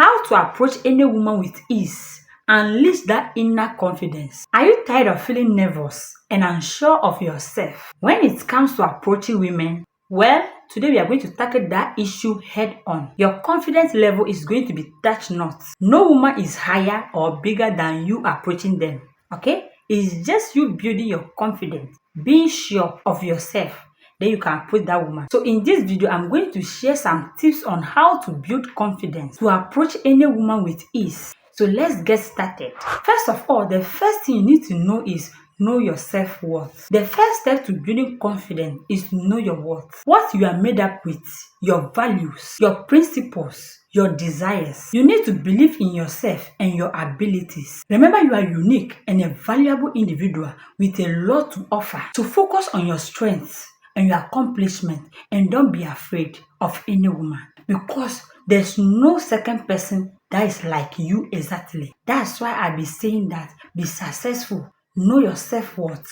How to approach any woman with ease and unleash that inner confidence. Are you tired of feeling nervous and unsure of yourself when it comes to approaching women? Well, today we are going to tackle that issue head on. Your confidence level is going to be touch not. No woman is higher or bigger than you approaching them. Okay? It's just you building your confidence, being sure of yourself. Then you can approach that woman. So in this video, I'm going to share some tips on how to build confidence to approach any woman with ease. So let's get started. First of all, the first thing you need to know is know your self-worth. The first step to building confidence is to know your worth. What you are made up with, your values, your principles, your desires. You need to believe in yourself and your abilities. Remember, you are unique and a valuable individual with a lot to offer. So focus on your strengths and your accomplishment, and don't be afraid of any woman, because there's no second person that is like you exactly. That's why I be saying that be successful, know your self-worth,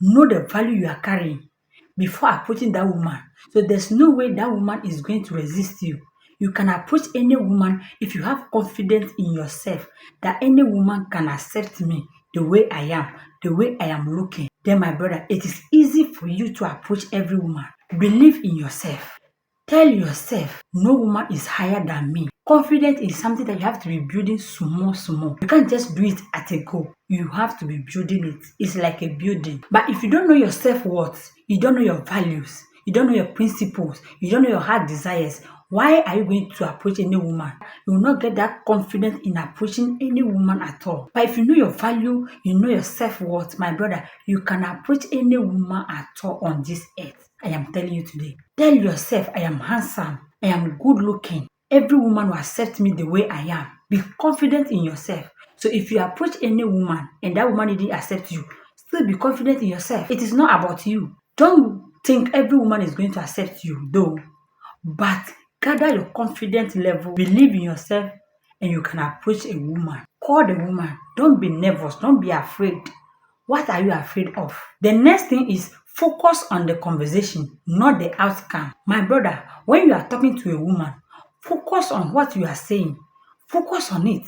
know the value you are carrying before approaching that woman. So there's no way that woman is going to resist you. You can approach any woman if you have confidence in yourself that any woman can accept me the way I am, the way I am looking. Then my brother, it is easy for you to approach every woman. Believe in yourself. Tell yourself, no woman is higher than me. Confidence is something that you have to be building small. You can't just do it at a go. You have to be building it. It's like a building. But if you don't know your self-worth, you don't know your values, you don't know your principles, you don't know your heart desires, why are you going to approach any woman? You will not get that confidence in approaching any woman at all. But if you know your value, you know your self-worth, my brother, you can approach any woman at all on this earth. I am telling you today. Tell yourself, I am handsome, I am good looking. Every woman will accept me the way I am. Be confident in yourself. So if you approach any woman and that woman didn't accept you, still be confident in yourself. It is not about you. Don't think every woman is going to accept you, though. But gather your confidence level, believe in yourself, and you can approach a woman. Call the woman. Don't be nervous. Don't be afraid. What are you afraid of? The next thing is focus on the conversation, not the outcome. My brother, when you are talking to a woman, focus on what you are saying. Focus on it.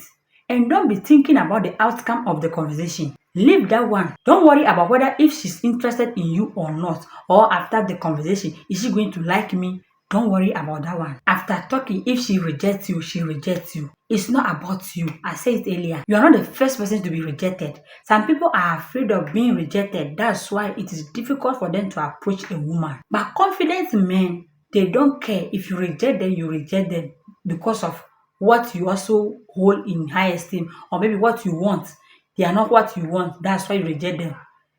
And don't be thinking about the outcome of the conversation. Leave that one. Don't worry about whether if she's interested in you or not, or after the conversation, is she going to like me? Don't worry about that one. After talking, if she rejects you, she rejects you. It's not about you. I said it earlier. You are not the first person to be rejected. Some people are afraid of being rejected. That's why it is difficult for them to approach a woman. But confident men, they don't care. If you reject them, you reject them because of what you also hold in high esteem, or maybe what you want. They are not what you want. That's why you reject them.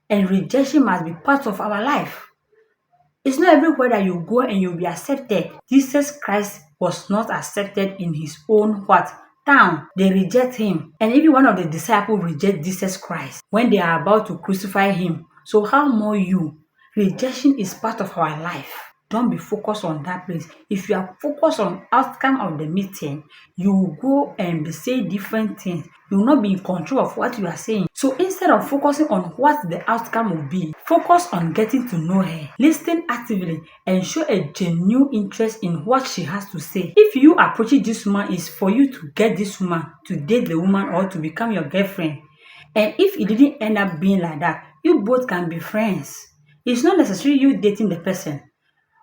And rejection must be part of our life. It's not everywhere that you go and you'll be accepted. Jesus Christ was not accepted in his own town. They reject him. And even one of the disciples reject Jesus Christ when they are about to crucify him. So how more you? Rejection is part of our life. Don't be focused on that place. If you are focused on outcome of the meeting, you will go and say different things. You will not be in control of what you are saying. So instead of focusing on what the outcome will be, focus on getting to know her. Listen actively and show a genuine interest in what she has to say. If you approaching this woman is for you to get this woman, to date the woman, or to become your girlfriend, and if it didn't end up being like that, you both can be friends. It's not necessarily you dating the person.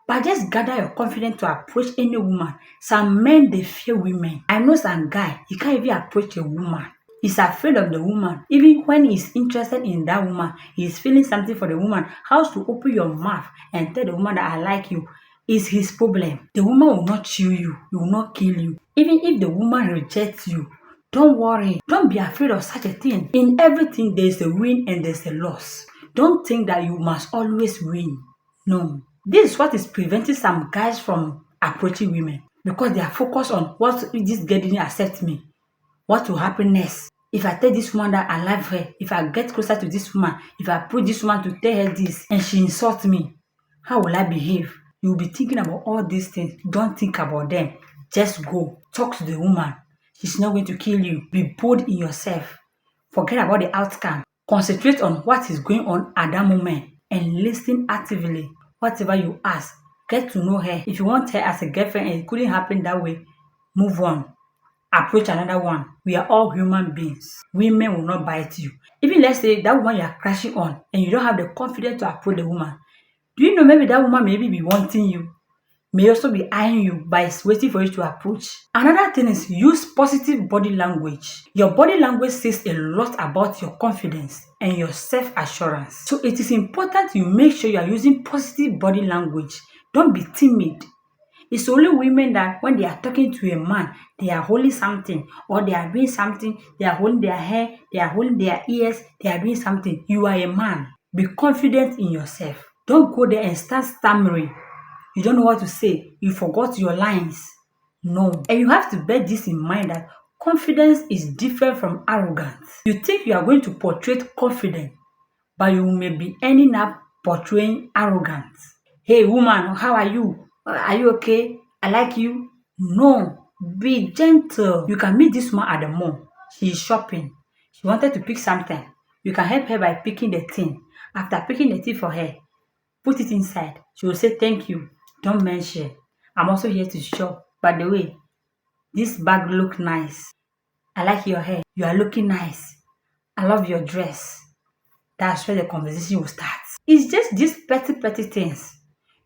But just gather your confidence to approach any woman. Some men, they fear women. I know some guy, he can't even approach a woman. He's afraid of the woman. Even when he's interested in that woman, he's feeling something for the woman. How to open your mouth and tell the woman that I like you is his problem. The woman will not chew you. He will not kill you. Even if the woman rejects you, don't worry. Don't be afraid of such a thing. In everything, there's a win and there's a loss. Don't think that you must always win. No. This is what is preventing some guys from approaching women, because they are focused on what if this girl didn't accept me. What will happen next? If I tell this woman that I love her, if I get closer to this woman, if I approach this woman to tell her this and she insults me, how will I behave? You will be thinking about all these things. Don't think about them. Just go. Talk to the woman. She's not going to kill you. Be bold in yourself. Forget about the outcome. Concentrate on what is going on at that moment and listen actively. Whatever you ask, get to know her. If you want her as a girlfriend and it couldn't happen that way, move on. approach another one. We are all human beings. Women will not bite you. Even let's say that woman you are crashing on and you don't have the confidence to approach the woman. Do you know maybe that woman maybe be wanting you, may also be eyeing you by waiting for you to approach? Another thing is use positive body language. Your body language says a lot about your confidence and your self-assurance. So it is important you make sure you are using positive body language. Don't be timid. It's only women that when they are talking to a man, they are holding something or they are doing something, they are holding their hair, they are holding their ears, they are doing something. You are a man. Be confident in yourself. Don't go there and start stammering. You don't know what to say. You forgot your lines. No. And you have to bear this in mind that confidence is different from arrogance. You think you are going to portray confidence, but you may be ending up portraying arrogance. Hey woman, how are you? Are you okay? I like you. No, be gentle. You can meet this woman at the mall. She is shopping. She wanted to pick something. You can help her by picking the thing. After picking the thing for her, put it inside. She will say thank you. Don't mention. I'm also here to shop. By the way, this bag look nice. I like your hair. You are looking nice. I love your dress. That's where the conversation will start. It's just these petty things.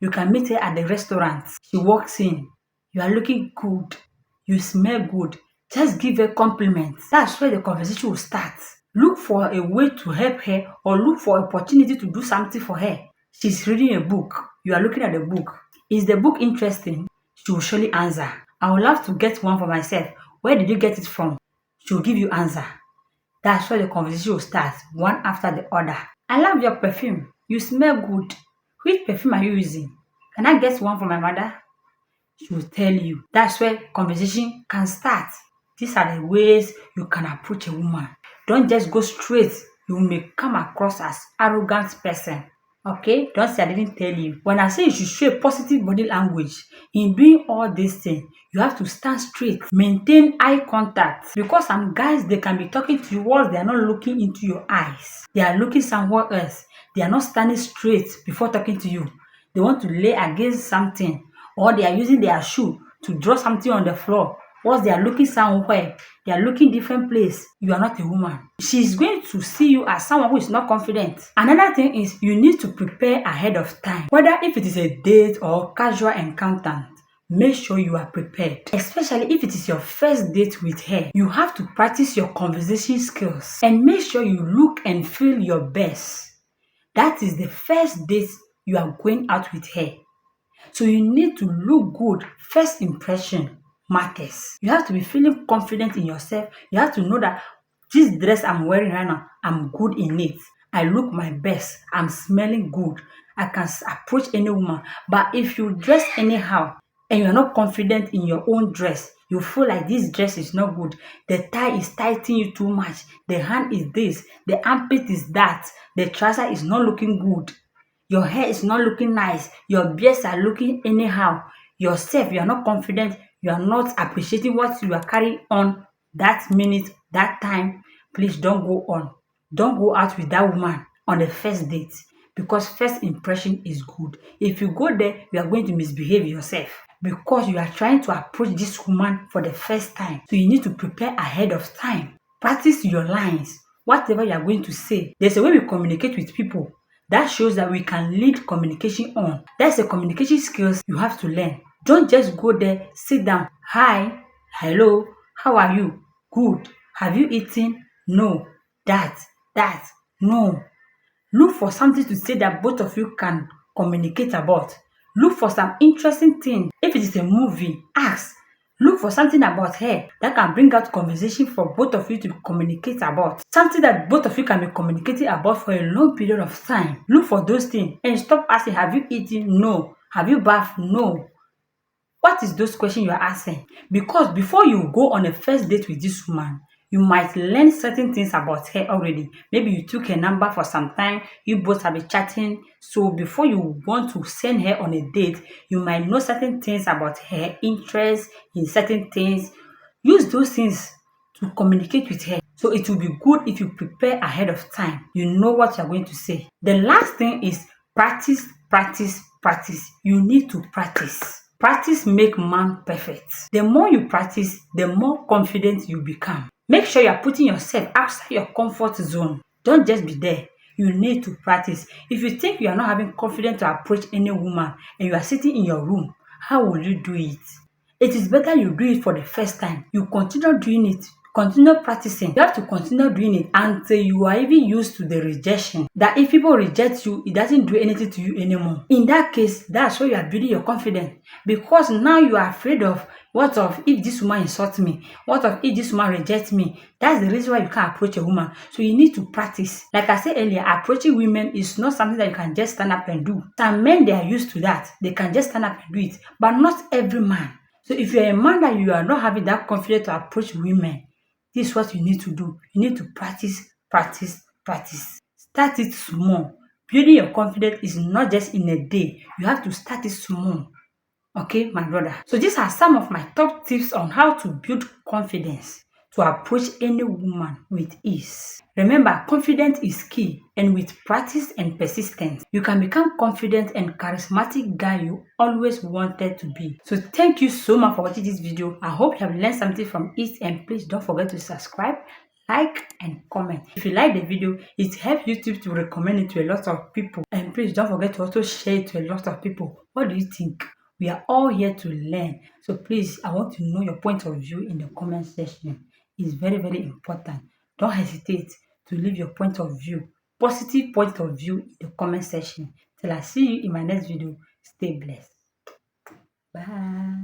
You can meet her at the restaurant. She walks in. You are looking good. You smell good. Just give her compliments. That's where the conversation will start. Look for a way to help her or look for opportunity to do something for her. She's reading a book. You are looking at the book. Is the book interesting? She will surely answer. I would love to get one for myself. Where did you get it from? She will give you answer. That's where the conversation will start, one after the other. I love your perfume. You smell good. Which perfume are you using? Can I get one for my mother? She will tell you. That's where conversation can start. These are the ways you can approach a woman. Don't just go straight. You may come across as arrogant person. Okay? Don't say I didn't tell you. When I say you should show a positive body language, in doing all these things, you have to stand straight, maintain eye contact. Because some guys, they can be talking to you whilst they are not looking into your eyes. They are looking somewhere else. They are not standing straight before talking to you. They want to lay against something, or they are using their shoe to draw something on the floor. Whilst they are looking somewhere, they are looking different place. You are not a woman. She's going to see you as someone who is not confident. Another thing is you need to prepare ahead of time. Whether if it is a date or casual encounter, make sure you are prepared. Especially if it is your first date with her, you have to practice your conversation skills and make sure you look and feel your best. That is the first date you are going out with her. So you need to look good. First impression matters. You have to be feeling confident in yourself. You have to know that this dress I'm wearing right now, I'm good in it. I look my best. I'm smelling good. I can approach any woman. But if you dress anyhow and you're not confident in your own dress, you feel like this dress is not good. The tie is tightening you too much. The hand is this. The armpit is that. The trouser is not looking good. Your hair is not looking nice. Your beards are looking anyhow. Yourself, you are not confident. You are not appreciating what you are carrying on that minute, that time. Please don't go on. Don't go out with that woman on the first date, because first impression is good. If you go there, you are going to misbehave yourself because you are trying to approach this woman for the first time. So you need to prepare ahead of time. Practice your lines. Whatever you are going to say. There's a way we communicate with people that shows that we can lead communication on. That's a communication skills you have to learn. Don't just go there, sit down. Hi, hello, how are you? Good. Have you eaten? No. That, no. Look for something to say that both of you can communicate about. Look for some interesting thing. If it is a movie, ask. Look for something about her that can bring out conversation for both of you to communicate about. Something that both of you can be communicating about for a long period of time. Look for those things and stop asking, have you eaten? No. Have you bathed? No. What is those questions you are asking? Because before you go on a first date with this woman, you might learn certain things about her already. Maybe you took her number for some time, you both have been chatting. So before you want to send her on a date, you might know certain things about her interest in certain things. Use those things to communicate with her. So it will be good if you prepare ahead of time. You know what you're going to say. The last thing is practice. You need to practice. Practice make man perfect. The more you practice, the more confident you become. Make sure you are putting yourself outside your comfort zone. Don't just be there. You need to practice. If you think you are not having confidence to approach any woman and you are sitting in your room, how will you do it? It is better you do it for the first time. You continue doing it. Continue practicing. You have to continue doing it until you are even used to the rejection. That if people reject you, it doesn't do anything to you anymore. In that case, that's where you are building your confidence. Because now you are afraid of what of if this woman insults me? What of if this woman rejects me? That's the reason why you can't approach a woman. So you need to practice. Like I said earlier, approaching women is not something that you can just stand up and do. Some men, they are used to that. They can just stand up and do it. But not every man. So if you're a man that you are not having that confidence to approach women, this is what you need to do. You need to practice, practice, practice. Start it small. Building your confidence is not just in a day. You have to start it small. Okay, my brother. So these are some of my top tips on how to build confidence to approach any woman with ease. Remember, confidence is key, and with practice and persistence, you can become confident and charismatic guy you always wanted to be. So thank you so much for watching this video. I hope you have learned something from it, and please don't forget to subscribe, like, and comment. If you like the video, it helps YouTube to recommend it to a lot of people. And please don't forget to also share it to a lot of people. What do you think? We are all here to learn. So please, I want to know your point of view in the comment section. It's very, very important. Don't hesitate to leave your point of view, positive point of view in the comment section. Till I see you in my next video, stay blessed. Bye.